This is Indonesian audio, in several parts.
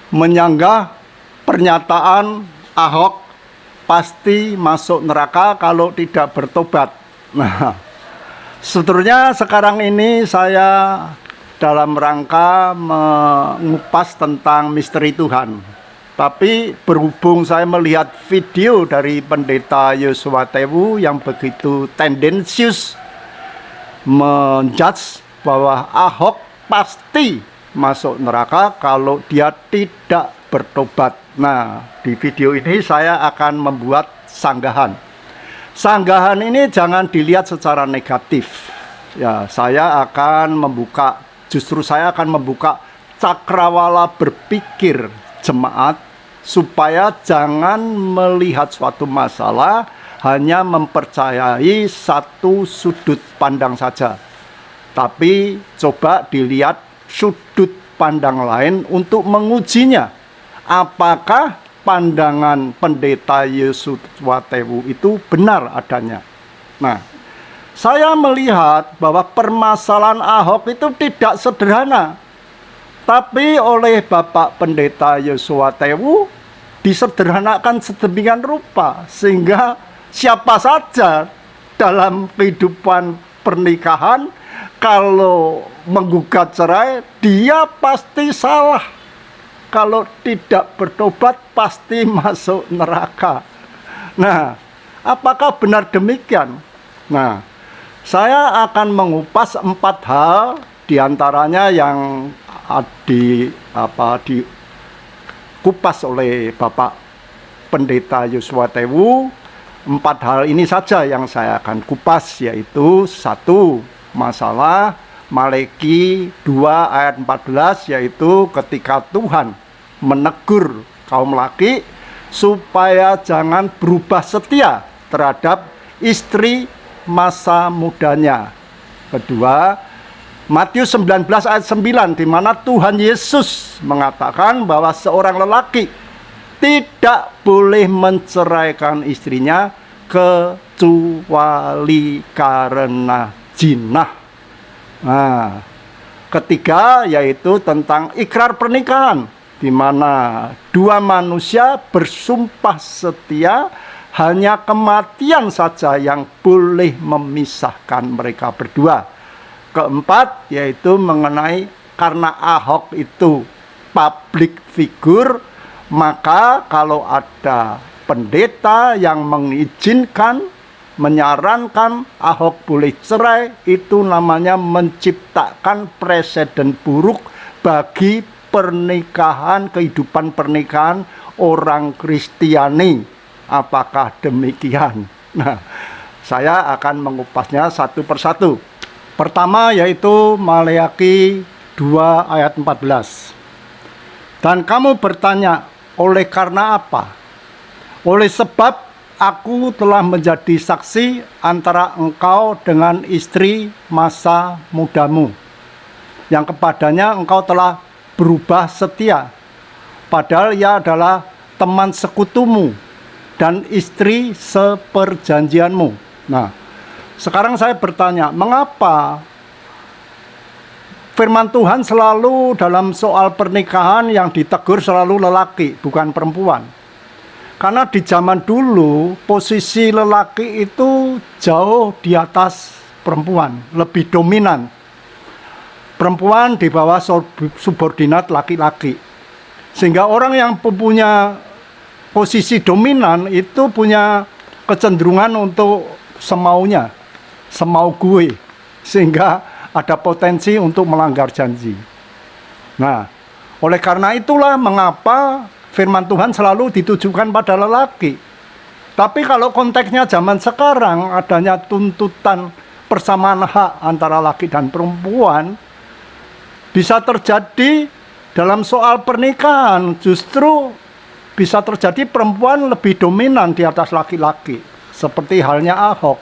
menyanggah pernyataan Ahok pasti masuk neraka kalau tidak bertobat. Nah, sebetulnya sekarang ini saya dalam rangka mengupas tentang misteri Tuhan. Tapi berhubung saya melihat video dari Pendeta Yosua Tewu yang begitu tendensius menjudge bahwa Ahok pasti masuk neraka kalau dia tidak bertobat. Nah, di video ini saya akan membuat sanggahan. Sanggahan ini jangan dilihat secara negatif. Ya, justru saya akan membuka cakrawala berpikir jemaat supaya jangan melihat suatu masalah hanya mempercayai satu sudut pandang saja. Tapi coba dilihat sudut pandang lain untuk mengujinya. Apakah pandangan Pendeta Yosua Tewu itu benar adanya? Nah, saya melihat bahwa permasalahan Ahok itu tidak sederhana. Tapi oleh Bapak Pendeta Yosua Tewu disederhanakan sedemikian rupa sehingga siapa saja dalam kehidupan pernikahan kalau menggugat cerai dia pasti salah. Kalau tidak bertobat pasti masuk neraka. Nah, apakah benar demikian? Nah, saya akan mengupas 4 hal diantaranya yang dikupas oleh Bapak Pendeta Yosua Tewu. 4 hal ini saja yang saya akan kupas, yaitu 1, masalah Maleki 2 ayat 14, yaitu ketika Tuhan menegur kaum laki supaya jangan berubah setia terhadap istri masa mudanya. Kedua, Matius 19 ayat 9, di mana Tuhan Yesus mengatakan bahwa seorang lelaki tidak boleh menceraikan istrinya kecuali karena zina. Nah, ketiga yaitu tentang ikrar pernikahan, di mana 2 manusia bersumpah setia, hanya kematian saja yang boleh memisahkan mereka berdua. Keempat yaitu mengenai karena Ahok itu public figure, maka kalau ada pendeta yang mengizinkan, menyarankan Ahok boleh cerai, itu namanya menciptakan presiden buruk bagi pernikahan, kehidupan pernikahan orang Kristiani. Apakah demikian? Nah, saya akan mengupasnya satu persatu. Pertama yaitu Maleaki 2 ayat 14. Dan kamu bertanya, oleh karena apa? Oleh sebab aku telah menjadi saksi antara engkau dengan istri masa mudamu, yang kepadanya engkau telah berubah setia, padahal ia adalah teman sekutumu dan istri seperjanjianmu. Nah, sekarang saya bertanya, mengapa firman Tuhan selalu dalam soal pernikahan yang ditegur selalu lelaki, bukan perempuan? Karena di zaman dulu posisi lelaki itu jauh di atas perempuan, lebih dominan. Perempuan di bawah subordinat laki-laki. Sehingga orang yang punya posisi dominan itu punya kecenderungan untuk semaunya, semau gue, sehingga ada potensi untuk melanggar janji. Nah, oleh karena itulah mengapa firman Tuhan selalu ditujukan pada lelaki. Tapi kalau konteksnya zaman sekarang adanya tuntutan persamaan hak antara laki dan perempuan, bisa terjadi dalam soal pernikahan justru bisa terjadi perempuan lebih dominan di atas laki-laki, seperti halnya Ahok.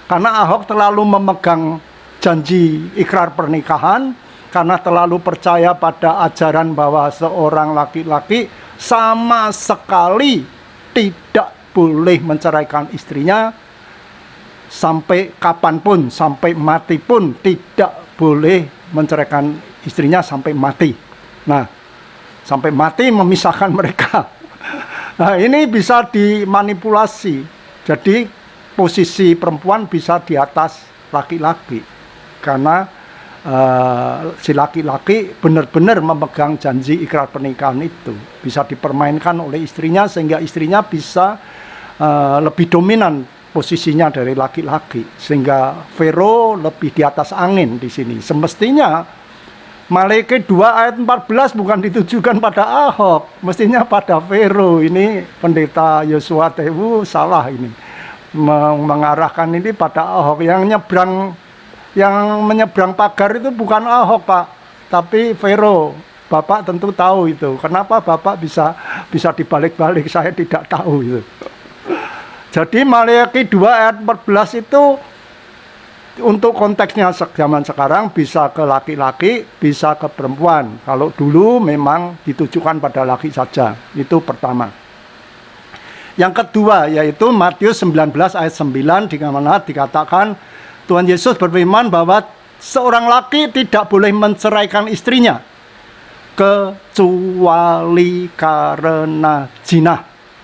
Karena Ahok terlalu memegang janji ikrar pernikahan, karena terlalu percaya pada ajaran bahwa seorang laki-laki sama sekali tidak boleh menceraikan istrinya, sampai kapanpun, sampai mati pun tidak boleh menceraikan istrinya sampai mati. Nah, sampai mati memisahkan mereka. Nah, ini bisa dimanipulasi. Jadi posisi perempuan bisa di atas laki-laki. Karena si laki-laki benar-benar memegang janji ikrar pernikahan itu. Bisa dipermainkan oleh istrinya sehingga istrinya bisa lebih dominan posisinya dari laki-laki. Sehingga Fero lebih di atas angin di sini. Semestinya Maleakhi 2 ayat 14 bukan ditujukan pada Ahok, mestinya pada Fero. Ini pendeta Yosua Tewu salah ini. Mengarahkan ini pada Ahok. Yang menyeberang pagar itu bukan Ahok, Pak, tapi Fero. Bapak tentu tahu itu. Kenapa Bapak bisa dibalik-balik, saya tidak tahu itu. Jadi Maleakhi 2 ayat 14 itu untuk konteksnya zaman sekarang bisa ke laki-laki, bisa ke perempuan. Kalau dulu memang ditujukan pada laki saja. Itu pertama. Yang kedua yaitu Matius 19 ayat 9, di mana dikatakan Tuhan Yesus berfirman bahwa seorang laki tidak boleh menceraikan istrinya kecuali karena zina.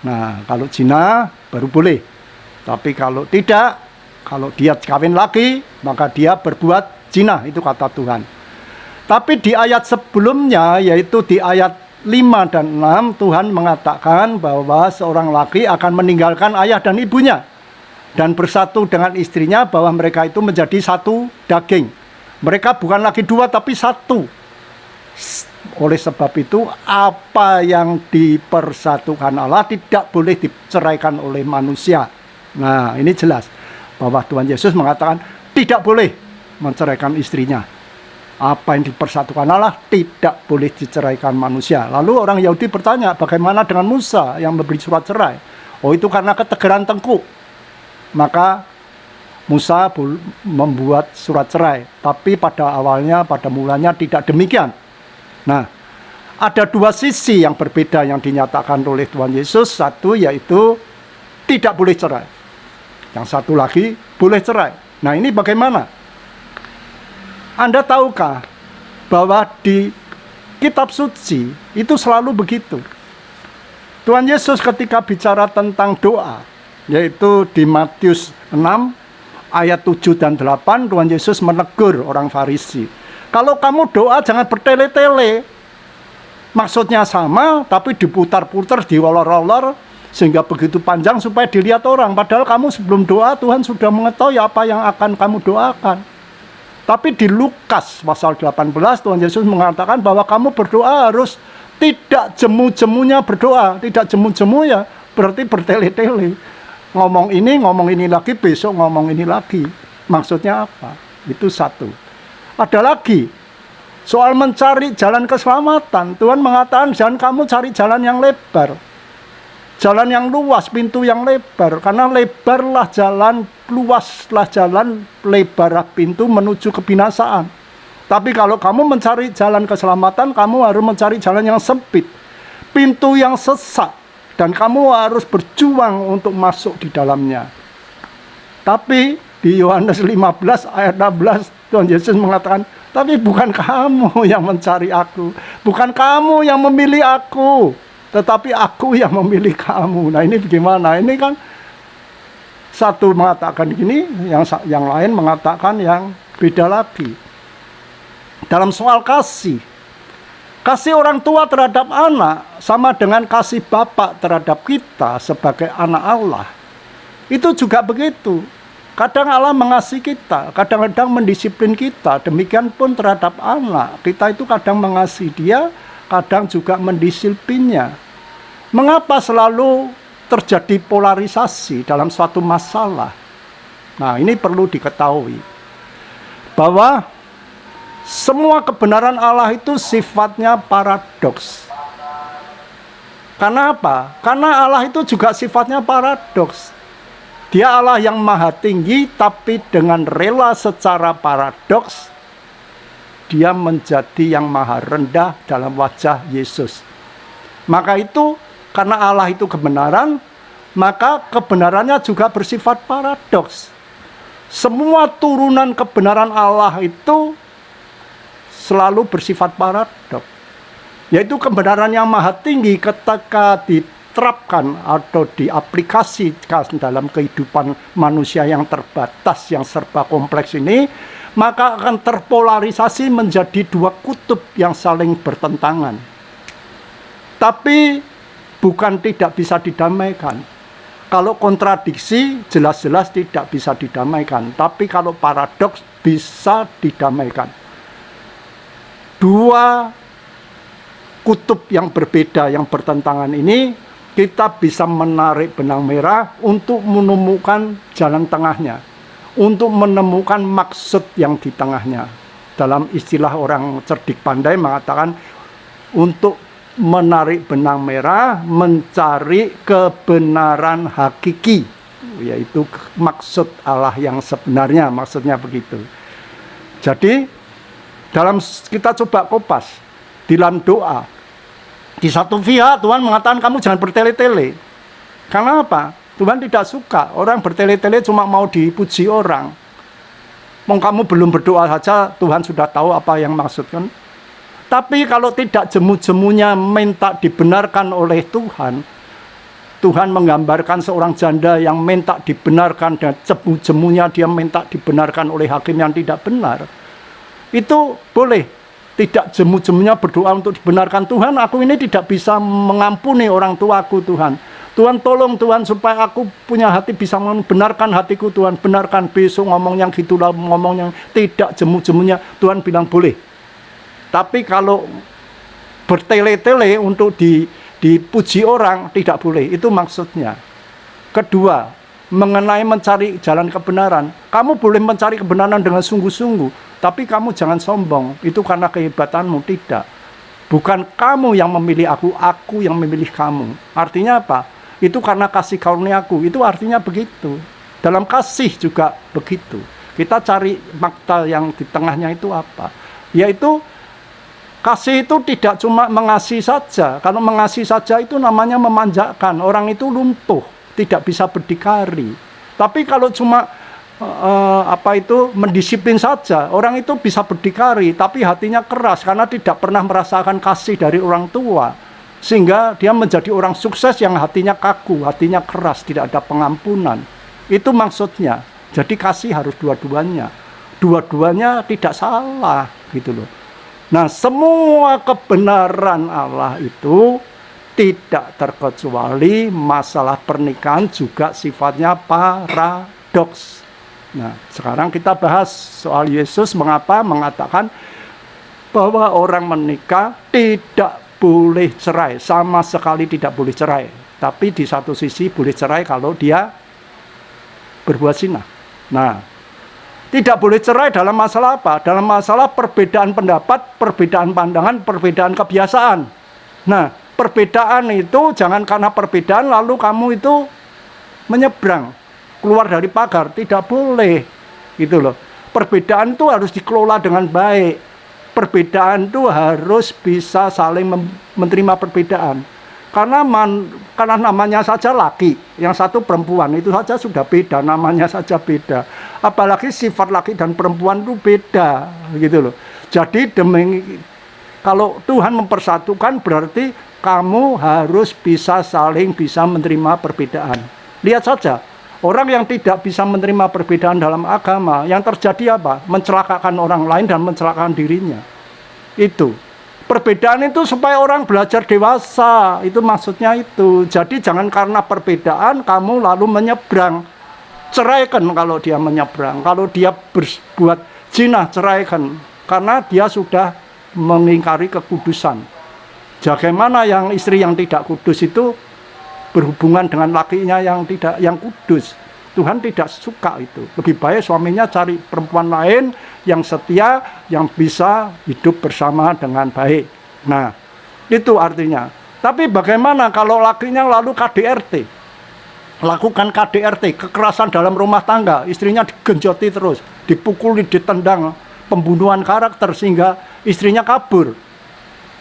Nah, kalau zina baru boleh. Tapi kalau tidak, kalau dia kawin lagi, maka dia berbuat zina, itu kata Tuhan. Tapi di ayat sebelumnya, yaitu di ayat 5 dan 6, Tuhan mengatakan bahwa seorang laki akan meninggalkan ayah dan ibunya dan bersatu dengan istrinya, bahwa mereka itu menjadi satu daging. Mereka bukan lagi dua, tapi satu. Oleh sebab itu, apa yang dipersatukan Allah tidak boleh diceraikan oleh manusia. Nah, ini jelas bahwa Tuhan Yesus mengatakan tidak boleh menceraikan istrinya. Apa yang dipersatukan Allah tidak boleh diceraikan manusia. Lalu orang Yahudi bertanya, bagaimana dengan Musa yang memberi surat cerai? Oh, itu karena ketegaran tengkuk. Maka Musa membuat surat cerai. Tapi pada awalnya, pada mulanya tidak demikian. Nah, ada dua sisi yang berbeda yang dinyatakan oleh Tuhan Yesus. Satu yaitu tidak boleh cerai. Yang satu lagi boleh cerai. Nah, ini bagaimana? Anda tahukah bahwa di kitab suci itu selalu begitu? Tuhan Yesus ketika bicara tentang doa, yaitu di Matius 6 ayat 7 dan 8, Tuhan Yesus menegur orang Farisi. Kalau kamu doa jangan bertele-tele. Maksudnya sama, tapi diputar-putar, diolor-olor, sehingga begitu panjang supaya dilihat orang. Padahal kamu sebelum doa, Tuhan sudah mengetahui apa yang akan kamu doakan. Tapi di Lukas pasal 18, Tuhan Yesus mengatakan bahwa kamu berdoa harus tidak jemu-jemunya berdoa. Tidak jemu-jemu ya berarti bertele-tele. Ngomong ini lagi, besok ngomong ini lagi. Maksudnya apa? Itu satu. Ada lagi, soal mencari jalan keselamatan. Tuhan mengatakan jangan kamu cari jalan yang lebar, jalan yang luas, pintu yang lebar. Karena lebarlah jalan, luaslah jalan, lebarlah pintu menuju kebinasaan. Tapi kalau kamu mencari jalan keselamatan, kamu harus mencari jalan yang sempit, pintu yang sesak, dan kamu harus berjuang untuk masuk di dalamnya. Tapi di Yohanes 15 ayat 16, Tuhan Yesus mengatakan, tapi bukan kamu yang mencari aku, bukan kamu yang memilih aku, tetapi aku yang memilih kamu. Nah, ini bagaimana? Ini kan satu mengatakan gini, yang lain mengatakan yang beda lagi. Dalam soal kasih orang tua terhadap anak sama dengan kasih Bapa terhadap kita sebagai anak Allah. Itu juga begitu. Kadang Allah mengasihi kita, kadang-kadang mendisiplin kita. Demikian pun terhadap anak. Kita itu kadang mengasihi dia, kadang juga mendisiplinnya. Mengapa selalu terjadi polarisasi dalam suatu masalah? Nah, ini perlu diketahui bahwa semua kebenaran Allah itu sifatnya paradoks. Karena apa? Karena Allah itu juga sifatnya paradoks. Dia Allah yang maha tinggi, tapi dengan rela secara paradoks, dia menjadi yang maha rendah dalam wajah Yesus. Maka itu, karena Allah itu kebenaran, maka kebenarannya juga bersifat paradoks. Semua turunan kebenaran Allah itu selalu bersifat paradoks. Yaitu kebenaran yang maha tinggi ketika diterapkan atau diaplikasikan dalam kehidupan manusia yang terbatas, yang serba kompleks ini, maka akan terpolarisasi menjadi dua kutub yang saling bertentangan. Tapi bukan tidak bisa didamaikan. Kalau kontradiksi jelas-jelas tidak bisa didamaikan, tapi kalau paradoks bisa didamaikan. Dua kutub yang berbeda, yang bertentangan ini, kita bisa menarik benang merah untuk menemukan jalan tengahnya, untuk menemukan maksud yang di tengahnya. Dalam istilah orang cerdik pandai mengatakan, untuk menarik benang merah, mencari kebenaran hakiki, yaitu maksud Allah yang sebenarnya, maksudnya begitu. Jadi dalam kita coba kopas dalam doa, di satu pihak Tuhan mengatakan kamu jangan bertele-tele. Karena apa? Tuhan tidak suka orang bertele-tele cuma mau dipuji orang. Mau kamu belum berdoa saja Tuhan sudah tahu apa yang maksudkan. Tapi kalau tidak jemu-jemunya minta dibenarkan oleh Tuhan, Tuhan menggambarkan seorang janda yang minta dibenarkan dan jemu-jemunya dia minta dibenarkan oleh hakim yang tidak benar. Itu boleh. Tidak jemu-jemunya berdoa untuk dibenarkan. Tuhan, aku ini tidak bisa mengampuni orang tuaku, Tuhan. Tuhan tolong Tuhan supaya aku punya hati bisa membenarkan hatiku, Tuhan. Benarkan, besok ngomong yang gitulah, ngomong yang tidak jemu-jemunya. Tuhan bilang boleh. Tapi kalau bertele-tele untuk dipuji orang, tidak boleh. Itu maksudnya. Kedua, mengenai mencari jalan kebenaran. Kamu boleh mencari kebenaran dengan sungguh-sungguh, tapi kamu jangan sombong. Itu karena kehebatanmu. Tidak. Bukan kamu yang memilih aku yang memilih kamu. Artinya apa? Itu karena kasih karuniaku. Itu artinya begitu. Dalam kasih juga begitu. Kita cari makna yang di tengahnya itu apa? Yaitu kasih itu tidak cuma mengasihi saja. Kalau mengasihi saja itu namanya memanjakan. Orang itu lumpuh, tidak bisa berdikari. Tapi kalau cuma mendisiplin saja, orang itu bisa berdikari, tapi hatinya keras karena tidak pernah merasakan kasih dari orang tua. Sehingga dia menjadi orang sukses yang hatinya kaku, hatinya keras, tidak ada pengampunan. Itu maksudnya. Jadi kasih harus dua-duanya. Dua-duanya tidak salah, gitu loh. Nah, semua kebenaran Allah itu tidak terkecuali masalah pernikahan juga sifatnya paradoks. Nah, sekarang kita bahas soal Yesus mengapa mengatakan bahwa orang menikah tidak boleh cerai, sama sekali tidak boleh cerai. Tapi di satu sisi boleh cerai kalau dia berbuat zina. Nah, tidak boleh cerai dalam masalah apa? Dalam masalah perbedaan pendapat, perbedaan pandangan, perbedaan kebiasaan. Nah, perbedaan itu jangan karena perbedaan lalu kamu itu menyeberang, keluar dari pagar. Tidak boleh, gitu loh. Perbedaan itu harus dikelola dengan baik. Perbedaan itu harus bisa saling menerima perbedaan. Karena namanya saja laki, yang satu perempuan, itu saja sudah beda, namanya saja beda. Apalagi sifat laki dan perempuan itu beda, gitu loh. Jadi kalau Tuhan mempersatukan berarti kamu harus bisa saling bisa menerima perbedaan. Lihat saja, orang yang tidak bisa menerima perbedaan dalam agama, yang terjadi apa? Mencelakakan orang lain dan mencelakakan dirinya. Itu. Perbedaan itu supaya orang belajar dewasa, itu maksudnya itu. Jadi jangan karena perbedaan kamu lalu menyeberang. Ceraikan kalau dia menyeberang. Kalau dia berbuat zina, ceraikan. Karena dia sudah mengingkari kekudusan. Bagaimana yang istri yang tidak kudus itu berhubungan dengan lakinya yang kudus. Tuhan tidak suka itu. Lebih baik suaminya cari perempuan lain yang setia, yang bisa hidup bersama dengan baik. Nah, itu artinya. Tapi bagaimana kalau lakinya lalu KDRT? Lakukan KDRT, kekerasan dalam rumah tangga, istrinya digenjoti terus, dipukuli, ditendang, pembunuhan karakter sehingga istrinya kabur.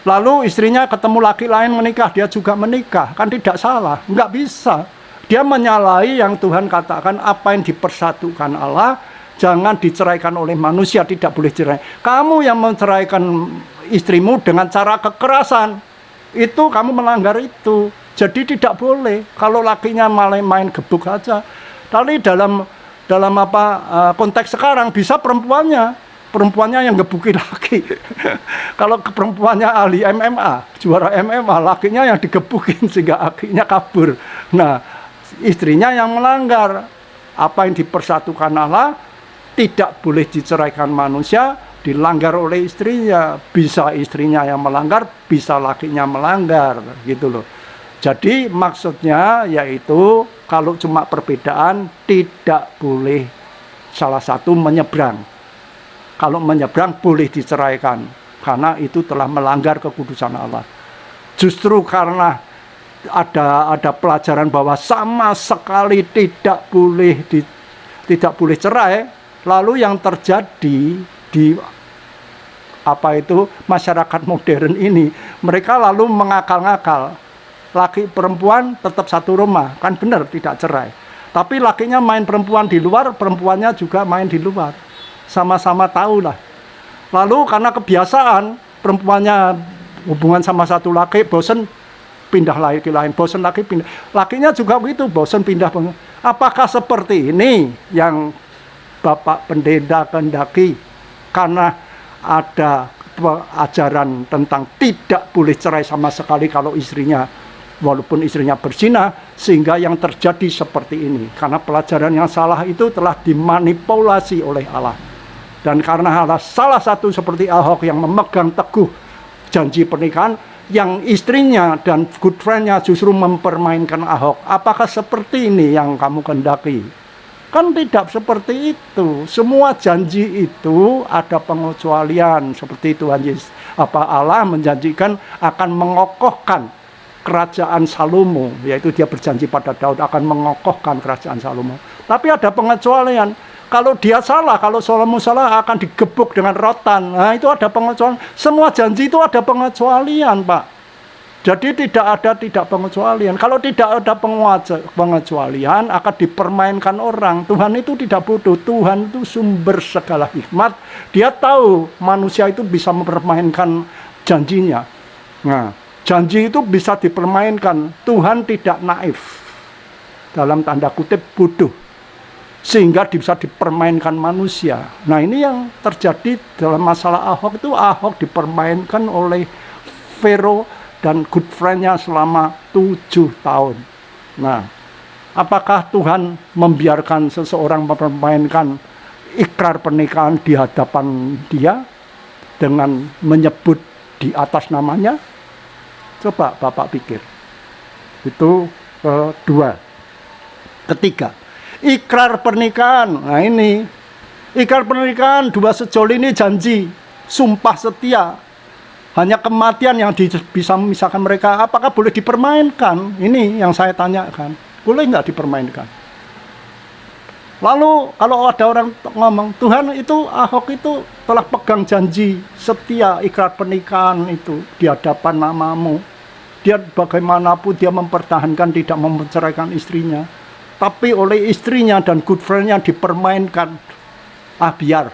Lalu istrinya ketemu laki lain menikah, dia juga menikah. Kan tidak salah, nggak bisa. Dia menyalahi yang Tuhan katakan apa yang dipersatukan Allah, jangan diceraikan oleh manusia, tidak boleh cerai. Kamu yang menceraikan istrimu dengan cara kekerasan, itu kamu melanggar itu. Jadi tidak boleh kalau lakinya malah main gebuk aja. Tapi dalam konteks sekarang bisa perempuannya yang gebukin laki. Kalau perempuannya ahli MMA, juara MMA, lakinya yang digebukin sehingga lakinya kabur. Nah, istrinya yang melanggar apa yang dipersatukan Allah, tidak boleh diceraikan manusia, dilanggar oleh istrinya. Bisa istrinya yang melanggar, bisa lakinya melanggar, gitu loh. Jadi maksudnya yaitu kalau cuma perbedaan tidak boleh salah satu menyeberang. Kalau menyeberang boleh diceraikan karena itu telah melanggar kekudusan Allah. Justru karena ada pelajaran bahwa sama sekali tidak boleh cerai, lalu yang terjadi di masyarakat modern ini, mereka lalu mengakal-ngakal. Laki perempuan tetap satu rumah, kan benar tidak cerai. Tapi lakinya main perempuan di luar, perempuannya juga main di luar. Sama-sama tahu lah. Lalu karena kebiasaan, perempuannya hubungan sama satu laki, bosen pindah laki lain, bosen laki pindah. Lakinya juga begitu, bosen pindah. Apakah seperti ini yang Bapak Pendeta kehendaki? Karena ada ajaran tentang tidak boleh cerai sama sekali kalau istrinya, walaupun istrinya berzina, sehingga yang terjadi seperti ini. Karena pelajaran yang salah itu telah dimanipulasi oleh Allah. Dan karena Allah salah satu seperti Ahok yang memegang teguh janji pernikahan, yang istrinya dan good friend-nya justru mempermainkan Ahok. Apakah seperti ini yang kamu kehendaki? Kan tidak seperti itu. Semua janji itu ada pengecualian. Seperti Tuhan Yesus, Allah menjanjikan akan mengokohkan kerajaan Salomo, yaitu dia berjanji pada Daud akan mengokohkan kerajaan Salomo. Tapi ada pengecualian. Kalau dia salah, kalau Salomo salah akan digebuk dengan rotan. Nah, itu ada pengecualian. Semua janji itu ada pengecualian, Pak. Jadi tidak pengecualian. Kalau tidak ada pengecualian akan dipermainkan orang. Tuhan itu tidak bodoh. Tuhan itu sumber segala hikmat. Dia tahu manusia itu bisa mempermainkan janjinya. Nah, janji itu bisa dipermainkan. Tuhan tidak naif, dalam tanda kutip bodoh, sehingga bisa dipermainkan manusia. Nah, ini yang terjadi dalam masalah Ahok itu. Ahok dipermainkan oleh Fero dan good friend-nya selama 7 tahun. Nah, apakah Tuhan membiarkan seseorang mempermainkan ikrar pernikahan di hadapan dia dengan menyebut di atas namanya? Coba Bapak pikir. Itu kedua. Ketiga, ikrar pernikahan. Nah, ini ikrar pernikahan dua sejoli ini janji, sumpah setia. Hanya kematian yang bisa memisahkan mereka. Apakah boleh dipermainkan? Ini yang saya tanyakan. Boleh nggak dipermainkan? Lalu kalau ada orang ngomong, Tuhan itu Ahok itu telah pegang janji setia ikrar pernikahan itu di hadapan namamu. Dia bagaimanapun dia mempertahankan tidak menceraikan istrinya. Tapi oleh istrinya dan good friend-nya dipermainkan. Biar.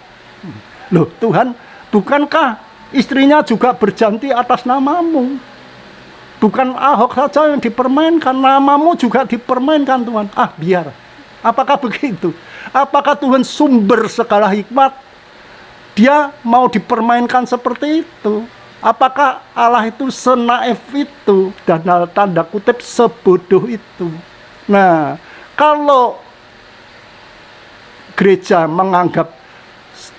Loh Tuhan, bukankah istrinya juga berjanji atas namamu? Bukan Ahok saja yang dipermainkan, namamu juga dipermainkan Tuhan. Biar. Apakah begitu? Apakah Tuhan sumber segala hikmat? Dia mau dipermainkan seperti itu? Apakah Allah itu senaif itu dan tanda kutip sebodoh itu? Nah, kalau gereja menganggap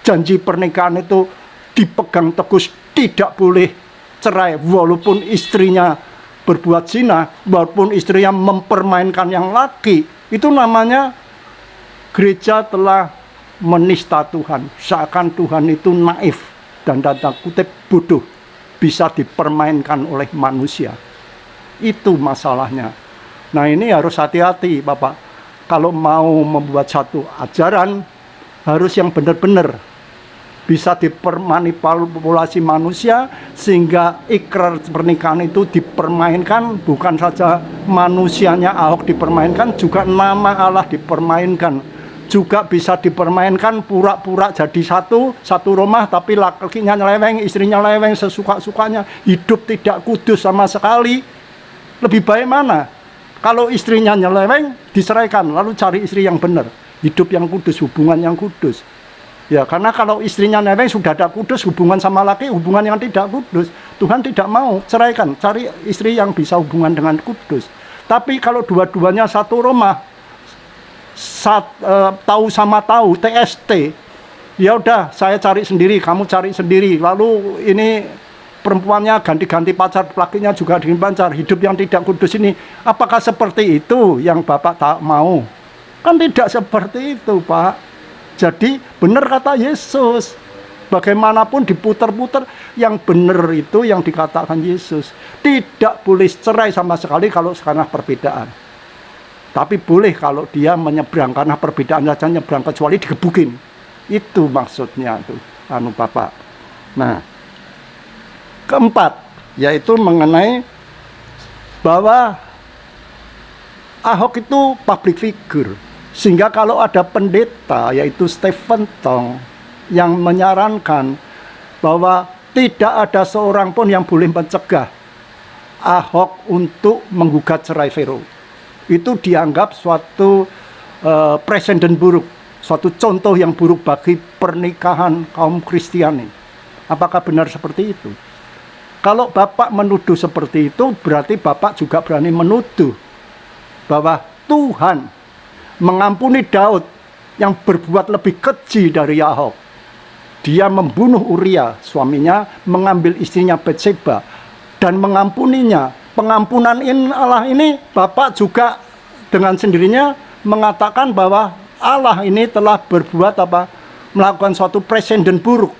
janji pernikahan itu dipegang teguh, tidak boleh cerai walaupun istrinya berbuat zina, walaupun istrinya mempermainkan yang laki, itu namanya gereja telah menista Tuhan. Seakan Tuhan itu naif dan tanda kutip bodoh, bisa dipermainkan oleh manusia. Itu masalahnya. Nah, ini harus hati-hati Bapak. Kalau mau membuat satu ajaran, harus yang benar-benar bisa dipermanipulasi manusia, sehingga ikrar pernikahan itu dipermainkan. Bukan saja manusianya Ahok dipermainkan, juga nama Allah dipermainkan. juga bisa dipermainkan, pura-pura jadi satu rumah, tapi lakinya nyeleweng, istrinya nyeleweng sesuka-sukanya, hidup tidak kudus sama sekali. Lebih baik mana? Kalau istrinya nyeleweng, diceraikan, lalu cari istri yang benar, hidup yang kudus, hubungan yang kudus. Ya, karena kalau istrinya nyeleweng sudah ada kudus, hubungan sama laki, hubungan yang tidak kudus, Tuhan tidak mau, ceraikan, cari istri yang bisa hubungan dengan kudus. Tapi kalau dua-duanya satu rumah, tahu sama tahu, TST, ya udah saya cari sendiri, kamu cari sendiri, lalu ini perempuannya ganti-ganti pacar, lakinya juga dengan pacar, hidup yang tidak kudus ini, apakah seperti itu yang Bapak tak mau? Kan tidak seperti itu, Pak. Jadi benar kata Yesus, bagaimanapun diputar-putar, yang benar itu yang dikatakan Yesus, tidak boleh cerai sama sekali kalau karena perbedaan. Tapi boleh kalau dia menyeberang, karena perbedaan saja nyeberang, kecuali digebukin. Itu maksudnya tuh, Bapak. Nah, keempat, yaitu mengenai bahwa Ahok itu public figure. Sehingga kalau ada pendeta, yaitu Stephen Tong, yang menyarankan bahwa tidak ada seorang pun yang boleh mencegah Ahok untuk menggugat cerai Vero. Itu dianggap suatu presiden buruk, suatu contoh yang buruk bagi pernikahan kaum Kristiani. Apakah benar seperti itu? Kalau Bapak menuduh seperti itu, berarti Bapak juga berani menuduh bahwa Tuhan mengampuni Daud yang berbuat lebih keji dari Ahok. Dia membunuh Uria, suaminya, mengambil istrinya Batseba, dan mengampuninya. Pengampunan Allah ini, Bapak juga dengan sendirinya mengatakan bahwa Allah ini telah berbuat melakukan suatu presiden buruk,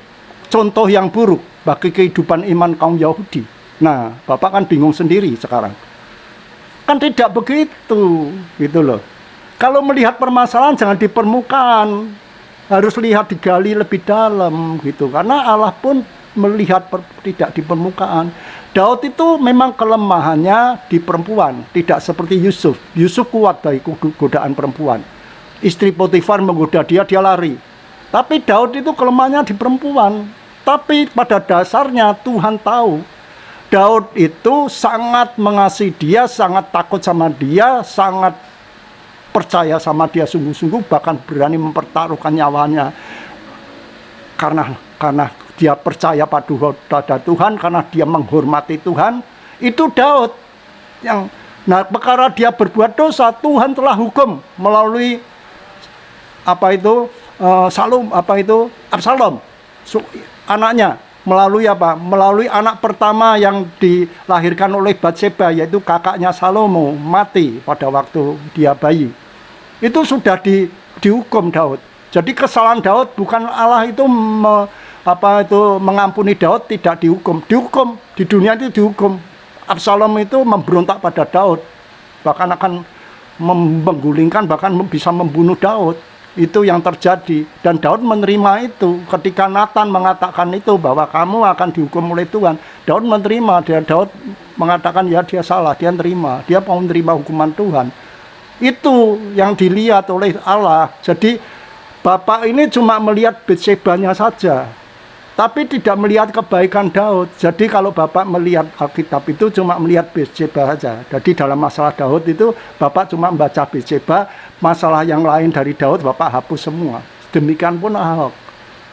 contoh yang buruk bagi kehidupan iman kaum Yahudi. Nah, Bapak kan bingung sendiri sekarang. Kan tidak begitu, gitu loh. Kalau melihat permasalahan jangan di permukaan, harus lihat digali lebih dalam, gitu. Karena Allah pun melihat tidak di permukaan. Daud itu memang kelemahannya di perempuan, tidak seperti Yusuf. Yusuf kuat dari godaan perempuan. Istri Potifar menggoda dia, dia lari. Tapi Daud itu kelemahannya di perempuan. Tapi pada dasarnya Tuhan tahu Daud itu sangat mengasihi dia, sangat takut sama dia, sangat percaya sama dia sungguh-sungguh, bahkan berani mempertaruhkan nyawanya. Karena dia percaya pada Tuhan, karena dia menghormati Tuhan. Itu Daud yang, nah, perkara dia berbuat dosa, Tuhan telah hukum melalui Absalom, anaknya, melalui melalui anak pertama yang dilahirkan oleh Batseba, yaitu kakaknya Salomo, mati pada waktu dia bayi. Itu sudah dihukum Daud. Jadi kesalahan Daud bukan Allah itu mengampuni Daud, tidak dihukum. Dihukum di dunia itu dihukum. Absalom itu memberontak pada Daud, bahkan akan menggulingkan, bahkan bisa membunuh Daud. Itu yang terjadi, dan Daud menerima itu. Ketika Nathan mengatakan itu bahwa kamu akan dihukum oleh Tuhan, Daud menerima. Daud mengatakan ya dia salah, dia terima, dia mau menerima hukuman Tuhan. Itu yang dilihat oleh Allah. Jadi Bapak ini cuma melihat Batsebanya saja, tapi tidak melihat kebaikan Daud. Jadi kalau Bapak melihat Alkitab itu cuma melihat Batseba saja. Jadi dalam masalah Daud itu Bapak cuma membaca Batseba, masalah yang lain dari Daud Bapak hapus semua. Demikian pun Ahok.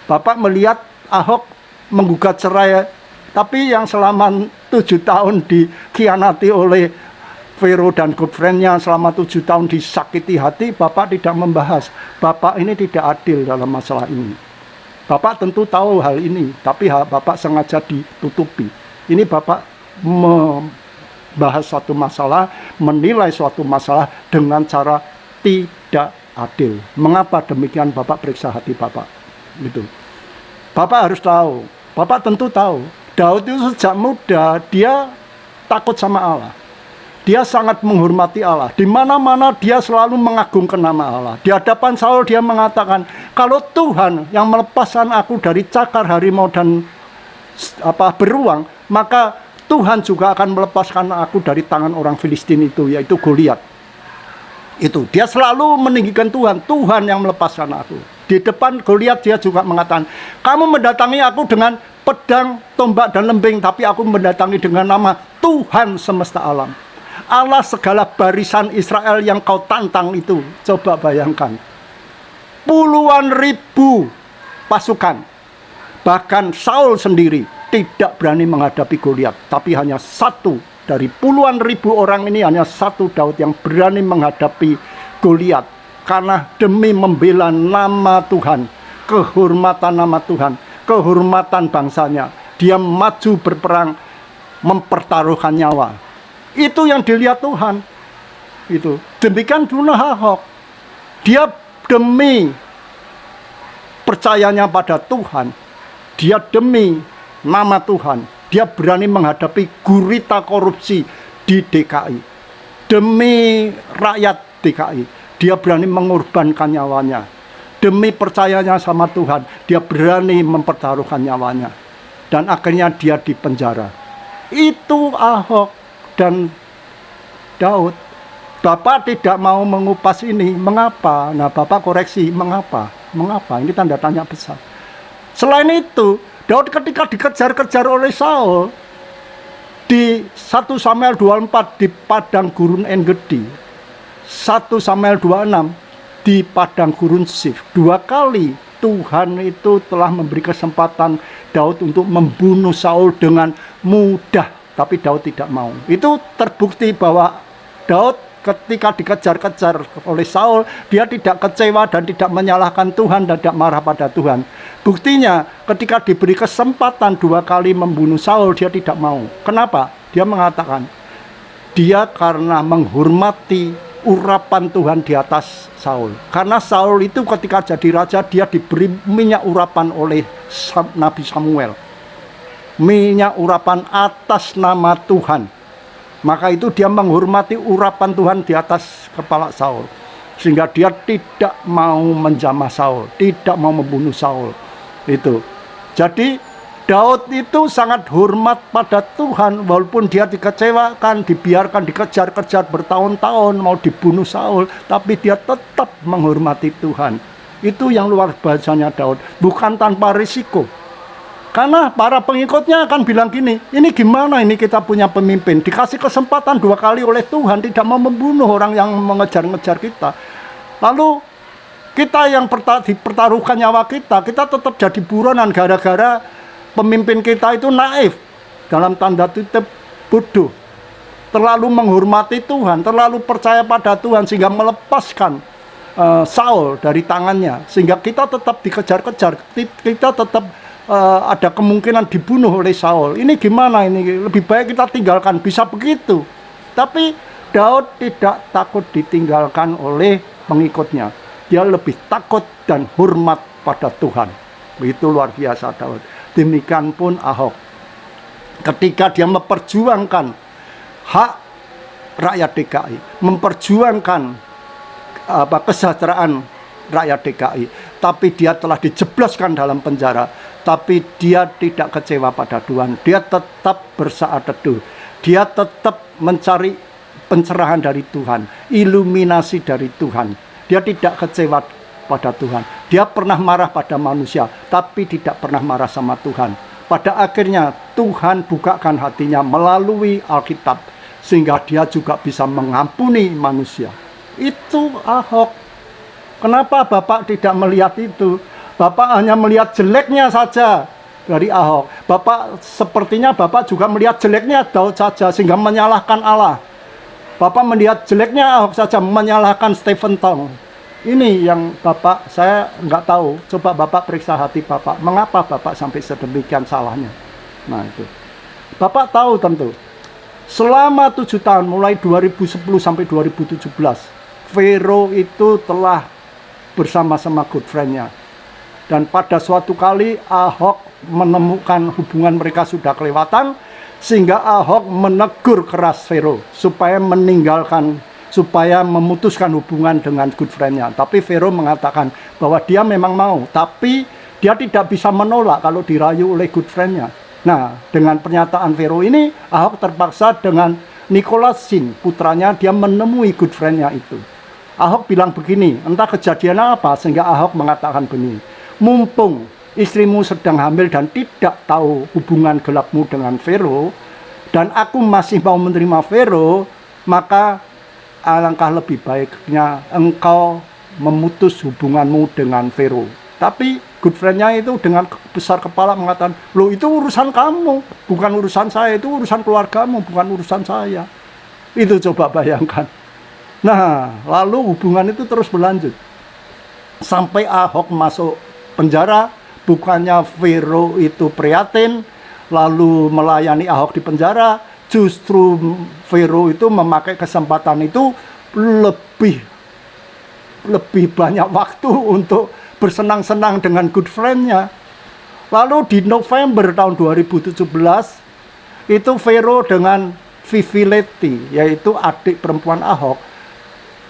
Bapak melihat Ahok menggugat cerai, tapi yang selama 7 tahun dikhianati oleh Vero dan girlfriendnya, selama 7 tahun disakiti hati, Bapak tidak membahas. Bapak ini tidak adil dalam masalah ini. Bapak tentu tahu hal ini, tapi Bapak sengaja ditutupi. Ini Bapak membahas suatu masalah, menilai suatu masalah dengan cara tidak adil. Mengapa demikian? Bapak periksa hati Bapak. Gitu. Bapak harus tahu, Bapak tentu tahu, Daud itu sejak muda dia takut sama Allah. Dia sangat menghormati Allah. Di mana-mana dia selalu mengagungkan nama Allah. Di hadapan Saul dia mengatakan, kalau Tuhan yang melepaskan aku dari cakar harimau dan beruang, maka Tuhan juga akan melepaskan aku dari tangan orang Filistin itu, yaitu Goliat. Itu dia selalu meninggikan Tuhan. Tuhan yang melepaskan aku. Di depan Goliat dia juga mengatakan, kamu mendatangi aku dengan pedang, tombak, dan lembing, tapi aku mendatangi dengan nama Tuhan semesta alam. Allah segala barisan Israel yang kau tantang itu. Coba bayangkan. Puluhan ribu pasukan. Bahkan Saul sendiri tidak berani menghadapi Goliat. Tapi hanya satu dari puluhan ribu orang ini, hanya satu Daud yang berani menghadapi Goliat. Karena demi membela nama Tuhan, kehormatan nama Tuhan, kehormatan bangsanya, dia maju berperang, mempertaruhkan nyawa. Itu yang dilihat Tuhan. Itu demikian pula Ahok. Dia demi percayanya pada Tuhan, dia demi nama Tuhan, dia berani menghadapi gurita korupsi di DKI. Demi rakyat DKI, dia berani mengorbankan nyawanya. Demi percayanya sama Tuhan, dia berani mempertaruhkan nyawanya. Dan akhirnya dia dipenjara. Itu Ahok dan Daud. Bapak tidak mau mengupas ini. Mengapa? Nah, Bapak koreksi. Mengapa? Mengapa? Ini tanda tanya besar. Selain itu, Daud ketika dikejar-kejar oleh Saul di 1 Samuel 24 di padang gurun En-Gedi, 1 Samuel 26 di padang gurun Sif. 2 kali Tuhan itu telah memberi kesempatan Daud untuk membunuh Saul dengan mudah, tapi Daud tidak mau. Itu terbukti bahwa Daud ketika dikejar-kejar oleh Saul, dia tidak kecewa dan tidak menyalahkan Tuhan dan tidak marah pada Tuhan. Buktinya ketika diberi kesempatan 2 kali membunuh Saul, dia tidak mau. Kenapa? Dia mengatakan, dia karena menghormati urapan Tuhan di atas Saul. Karena Saul itu ketika jadi raja, dia diberi minyak urapan oleh Nabi Samuel. Minyak urapan atas nama Tuhan. Maka itu dia menghormati urapan Tuhan di atas kepala Saul. Sehingga dia tidak mau menjamah Saul, tidak mau membunuh Saul. Itu. Jadi Daud itu sangat hormat pada Tuhan, walaupun dia dikecewakan, dibiarkan dikejar-kejar bertahun-tahun mau dibunuh Saul, tapi dia tetap menghormati Tuhan. Itu yang luar biasanya Daud, bukan tanpa risiko. Karena para pengikutnya akan bilang gini, ini gimana ini kita punya pemimpin, dikasih kesempatan 2 kali oleh Tuhan, tidak mau membunuh orang yang mengejar-ngejar kita. Lalu kita yang dipertaruhkan nyawa kita tetap jadi buronan gara-gara pemimpin kita itu naif, dalam tanda kutip bodoh. Terlalu menghormati Tuhan, terlalu percaya pada Tuhan sehingga melepaskan Saul dari tangannya. Sehingga kita tetap dikejar-kejar, kita tetap ada kemungkinan dibunuh oleh Saul. Ini gimana ini? Lebih baik kita tinggalkan, bisa begitu. Tapi Daud tidak takut ditinggalkan oleh pengikutnya. Dia lebih takut dan hormat pada Tuhan. Begitu luar biasa Daud. Demikian pun Ahok. Ketika dia memperjuangkan hak rakyat DKI, memperjuangkan kesejahteraan rakyat DKI, tapi dia telah dijebloskan dalam penjara. Tapi dia tidak kecewa pada Tuhan. Dia tetap bersaat teduh. Dia tetap mencari pencerahan dari Tuhan, iluminasi dari Tuhan. Dia tidak kecewa pada Tuhan. Dia pernah marah pada manusia, tapi tidak pernah marah sama Tuhan. Pada akhirnya Tuhan bukakan hatinya melalui Alkitab, sehingga dia juga bisa mengampuni manusia. Itu Ahok. Kenapa Bapak tidak melihat itu? Bapak hanya melihat jeleknya saja dari Ahok. Sepertinya Bapak juga melihat jeleknya Daud saja sehingga menyalahkan Allah. Bapak melihat jeleknya Ahok saja, menyalahkan Stephen Tong. Ini yang saya nggak tahu. Coba Bapak periksa hati Bapak. Mengapa Bapak sampai sedemikian salahnya? Nah itu. Bapak tahu tentu. Selama 7 tahun, mulai 2010 sampai 2017, Vero itu telah bersama-sama good friend-nya. Dan pada suatu kali Ahok menemukan hubungan mereka sudah kelewatan, sehingga Ahok menegur keras Vero supaya memutuskan hubungan dengan good friend-nya. Tapi Vero mengatakan bahwa dia memang mau, tapi dia tidak bisa menolak kalau dirayu oleh good friend-nya. Nah, dengan pernyataan Vero ini, Ahok terpaksa dengan Nicholas Sin, putranya, dia menemui good friend-nya itu. Ahok bilang begini, entah kejadian apa sehingga Ahok mengatakan begini, mumpung istrimu sedang hamil dan tidak tahu hubungan gelapmu dengan Vero, dan aku masih mau menerima Vero, maka alangkah lebih baiknya engkau memutus hubunganmu dengan Vero. Tapi good friend-nya itu dengan besar kepala mengatakan, loh itu urusan kamu, bukan urusan saya, itu urusan keluargamu, bukan urusan saya. Itu coba bayangkan. Nah, lalu hubungan itu terus berlanjut. Sampai Ahok masuk penjara, bukannya Vero itu prihatin, lalu melayani Ahok di penjara, justru Vero itu memakai kesempatan itu lebih banyak waktu untuk bersenang-senang dengan good friend-nya. Lalu di November tahun 2017, itu Vero dengan Vivi Leti, yaitu adik perempuan Ahok,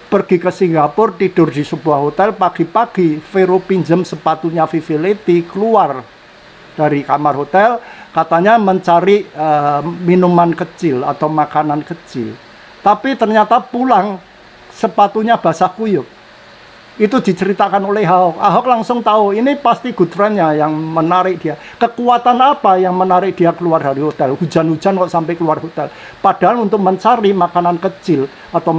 pergi ke Singapura, tidur di sebuah hotel. Pagi-pagi Vero pinjam sepatunya Vivi Leti, keluar dari kamar hotel, katanya mencari minuman kecil atau makanan kecil. Tapi ternyata pulang sepatunya basah kuyup. Itu diceritakan oleh Ahok. Ahok langsung tahu ini pasti good friend-nya yang menarik dia. Kekuatan apa yang menarik dia keluar dari hotel? Hujan-hujan kok sampai keluar hotel. Padahal untuk mencari makanan kecil atau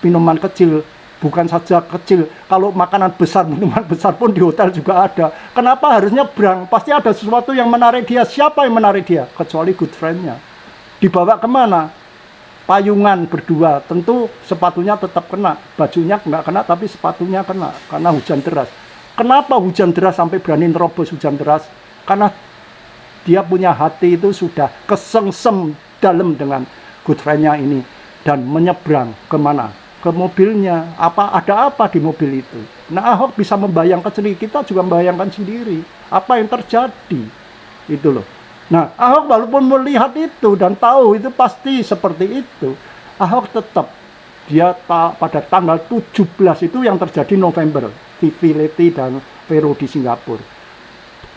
minuman kecil, bukan saja kecil, kalau makanan besar, minuman besar pun di hotel juga ada. Kenapa harus nyebrang? Pasti ada sesuatu yang menarik dia. Siapa yang menarik dia? Kecuali good friend-nya. Dibawa kemana? Payungan berdua. Tentu sepatunya tetap kena, bajunya nggak kena, tapi sepatunya kena karena hujan deras. Kenapa hujan deras sampai berani nerobos hujan deras? Karena dia punya hati itu sudah kesengsem dalam dengan good friend-nya ini, dan menyeberang kemana? Ke mobilnya. Ada apa di mobil itu? Nah, Ahok bisa membayangkan sendiri, kita juga membayangkan sendiri apa yang terjadi. Itu loh. Nah, Ahok walaupun melihat itu dan tahu itu pasti seperti itu, Ahok tetap pada tanggal 17 itu yang terjadi November, Vivi Leti dan Vero di Singapura.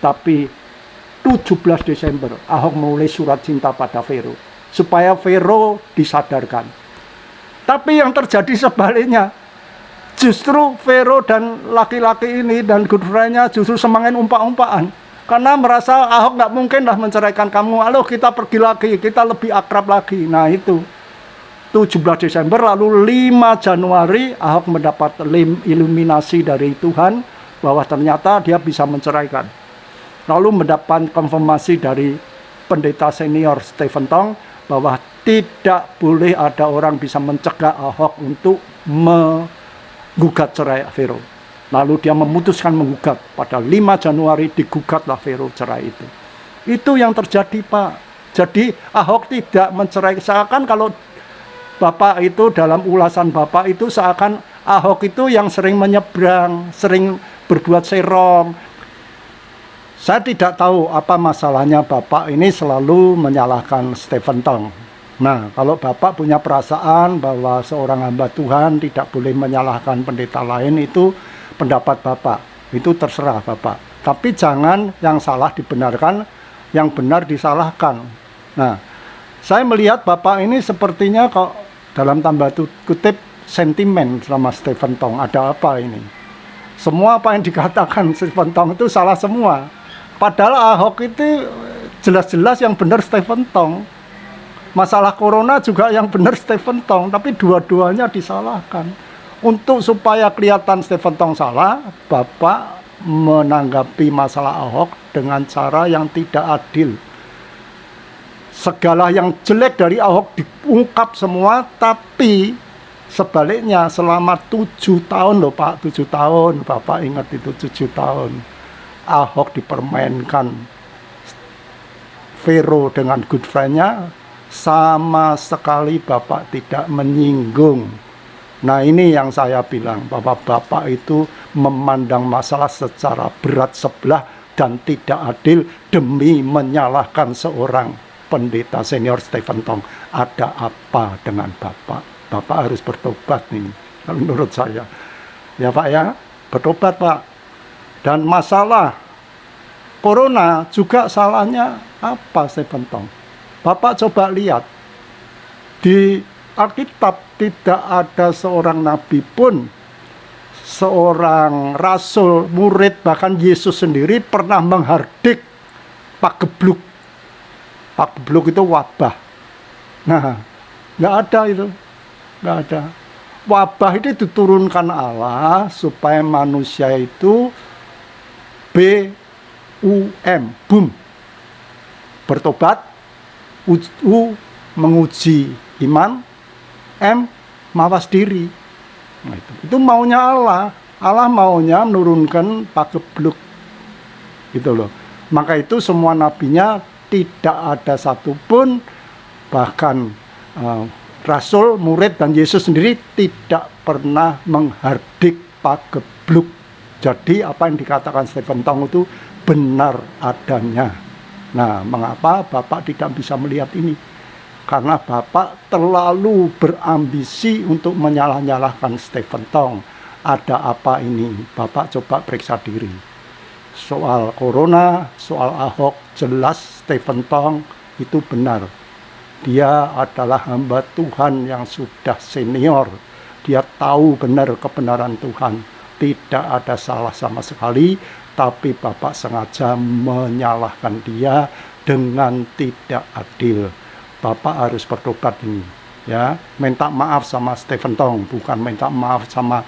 Tapi 17 Desember Ahok menulis surat cinta pada Vero supaya Vero disadarkan. Tapi yang terjadi sebaliknya, justru Vero dan laki-laki ini dan good friend-nya justru semangat umpak-umpakan. Karena merasa Ahok nggak mungkin lah menceraikan kamu, lalu kita pergi lagi, kita lebih akrab lagi. Nah itu, 17 Desember, lalu 5 Januari Ahok mendapat iluminasi dari Tuhan bahwa ternyata dia bisa menceraikan. Lalu mendapat konfirmasi dari pendeta senior Stephen Tong bahwa tidak boleh ada orang bisa mencegah Ahok untuk menggugat cerai Vero. Lalu dia memutuskan menggugat. Pada 5 Januari digugatlah Vero cerai itu. Itu yang terjadi, Pak. Jadi Ahok tidak mencerai. Seakan kalau Bapak itu dalam ulasan Bapak itu seakan Ahok itu yang sering menyeberang, sering berbuat serong. Saya tidak tahu apa masalahnya Bapak ini selalu menyalahkan Stephen Tong. Nah, kalau Bapak punya perasaan bahwa seorang hamba Tuhan tidak boleh menyalahkan pendeta lain, itu pendapat Bapak, itu terserah Bapak. Tapi jangan yang salah dibenarkan, yang benar disalahkan. Nah, saya melihat Bapak ini sepertinya kok dalam tanda kutip sentimen sama Stephen Tong. Ada apa ini? Semua apa yang dikatakan Stephen Tong itu salah semua. Padahal Ahok itu jelas-jelas yang benar Stephen Tong. Masalah corona juga yang benar Stephen Tong, tapi dua-duanya disalahkan. Untuk supaya kelihatan Stephen Tong salah, Bapak menanggapi masalah Ahok dengan cara yang tidak adil. Segala yang jelek dari Ahok diungkap semua, tapi sebaliknya selama 7 tahun loh Pak, 7 tahun, Bapak ingat itu 7 tahun, Ahok dipermainkan. Vero dengan good friend-nya sama sekali Bapak tidak menyinggung. Nah ini yang saya bilang, bahwa Bapak itu memandang masalah secara berat sebelah dan tidak adil demi menyalahkan seorang pendeta senior Stephen Tong. Ada apa dengan Bapak? Bapak harus bertobat nih, menurut saya. Ya Pak ya, bertobat Pak. Dan masalah corona juga salahnya apa Stephen Tong? Bapak coba lihat, di Alkitab tidak ada seorang nabi pun, seorang rasul, murid, bahkan Yesus sendiri pernah menghardik pagebluk. Pagebluk itu wabah. Nah, nggak ada itu. Nggak ada. Wabah itu diturunkan Allah supaya manusia itu boom, bertobat, menguji iman, mawas diri. Nah, itu maunya Allah. Allah maunya menurunkan pagebluk. Gitu loh. Maka itu semua nabinya tidak ada satupun, bahkan rasul, murid, dan Yesus sendiri tidak pernah menghardik pagebluk. Jadi apa yang dikatakan Stephen Tong itu benar adanya. Nah, mengapa Bapak tidak bisa melihat ini? Karena Bapak terlalu berambisi untuk menyalah-nyalahkan Stephen Tong. Ada apa ini? Bapak coba periksa diri. Soal corona, soal Ahok, jelas Stephen Tong itu benar. Dia adalah hamba Tuhan yang sudah senior. Dia tahu benar kebenaran Tuhan. Tidak ada salah sama sekali, tapi Bapak sengaja menyalahkan dia dengan tidak adil. Bapak harus bertobat ini, ya. Minta maaf sama Stephen Tong, bukan minta maaf sama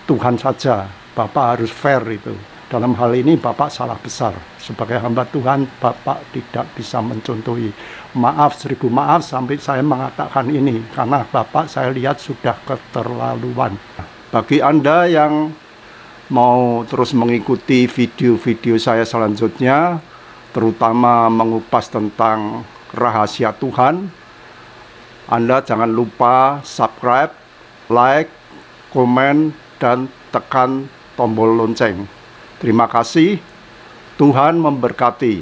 Tuhan saja. Bapak harus fair itu. Dalam hal ini Bapak salah besar. Sebagai hamba Tuhan, Bapak tidak bisa mencontohi. Maaf, 1000 maaf sampai saya mengatakan ini. Karena Bapak saya lihat sudah keterlaluan. Bagi Anda yang mau terus mengikuti video-video saya selanjutnya, terutama mengupas tentang rahasia Tuhan, Anda jangan lupa subscribe, like, komen, dan tekan tombol lonceng. Terima kasih. Tuhan memberkati.